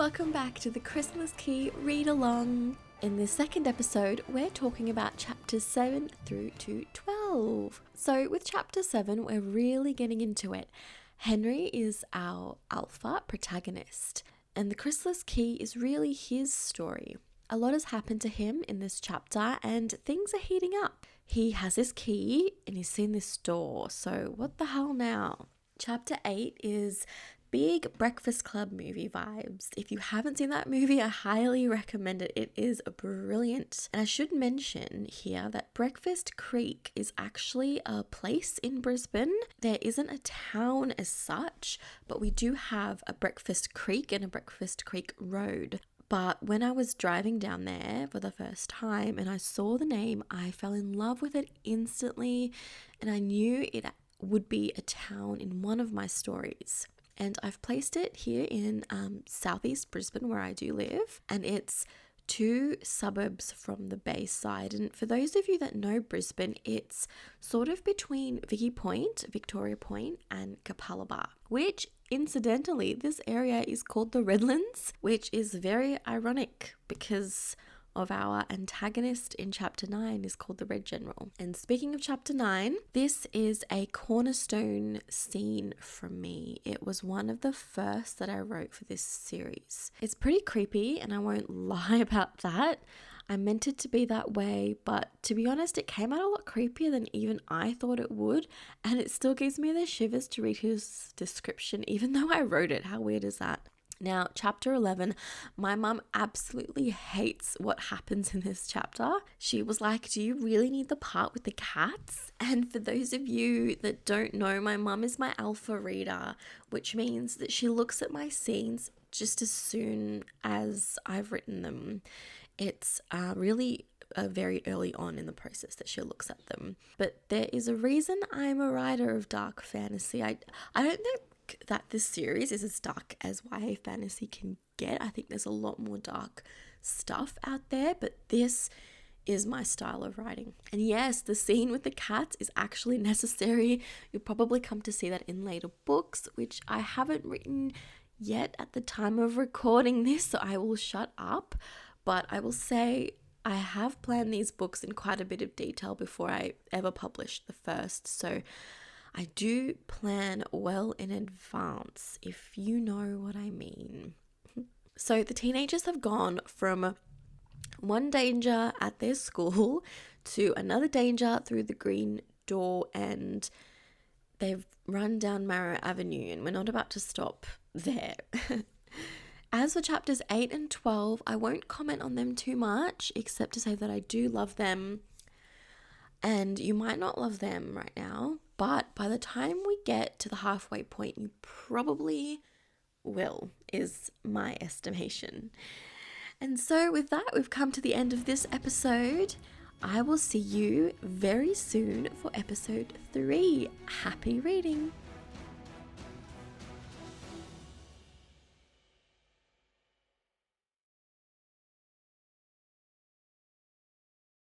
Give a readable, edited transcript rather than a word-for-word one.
Welcome back to the Chrysalis Key Read-a-long. In this second episode, we're talking about chapters 7 through to 12. So with chapter 7, we're really getting into it. Henry is our alpha protagonist, and the Chrysalis Key is really his story. A lot has happened to him in this chapter, and things are heating up. He has his key, and he's seen this door, so what the hell now? Chapter 8 is big Breakfast Club movie vibes. If you haven't seen that movie, I highly recommend it. It is brilliant. And I should mention here that Breakfast Creek is actually a place in Brisbane. There isn't a town as such, but we do have a Breakfast Creek and a Breakfast Creek Road. But when I was driving down there for the first time and I saw the name, I fell in love with it instantly, and I knew it would be a town in one of my stories. And I've placed it here in southeast Brisbane where I do live, and it's 2 suburbs from the Bayside. And for those of you that know Brisbane, it's sort of between Victoria Point and Capalaba, which incidentally, this area is called the Redlands, which is very ironic because of our antagonist in chapter 9 is called the Red General. And speaking of chapter 9, this is a cornerstone scene from me. It was one of the first that I wrote for this series. It's pretty creepy, and I won't lie about that. I meant it to be that way, but to be honest, it came out a lot creepier than even I thought it would, and it still gives me the shivers to read his description, even though I wrote it. How weird is that? Now, chapter 11, my mum absolutely hates what happens in this chapter. She was like, do you really need the part with the cats? And for those of you that don't know, my mum is my alpha reader, which means that she looks at my scenes just as soon as I've written them. It's really very early on in the process that she looks at them. But there is a reason I'm a writer of dark fantasy. I don't think that this series is as dark as YA fantasy can get. I think there's a lot more dark stuff out there, but this is my style of writing. And yes, the scene with the cats is actually necessary. You'll probably come to see that in later books, which I haven't written yet at the time of recording this, so I will shut up. But I will say I have planned these books in quite a bit of detail before I ever published the first, so I do plan well in advance, if you know what I mean. So the teenagers have gone from one danger at their school to another danger through the green door, and they've run down Marrow Avenue, and we're not about to stop there. As for chapters 8 and 12, I won't comment on them too much, except to say that I do love them. And you might not love them right now, but by the time we get to the halfway point, you probably will, is my estimation. And so with that, we've come to the end of this episode. I will see you very soon for episode 3. Happy reading!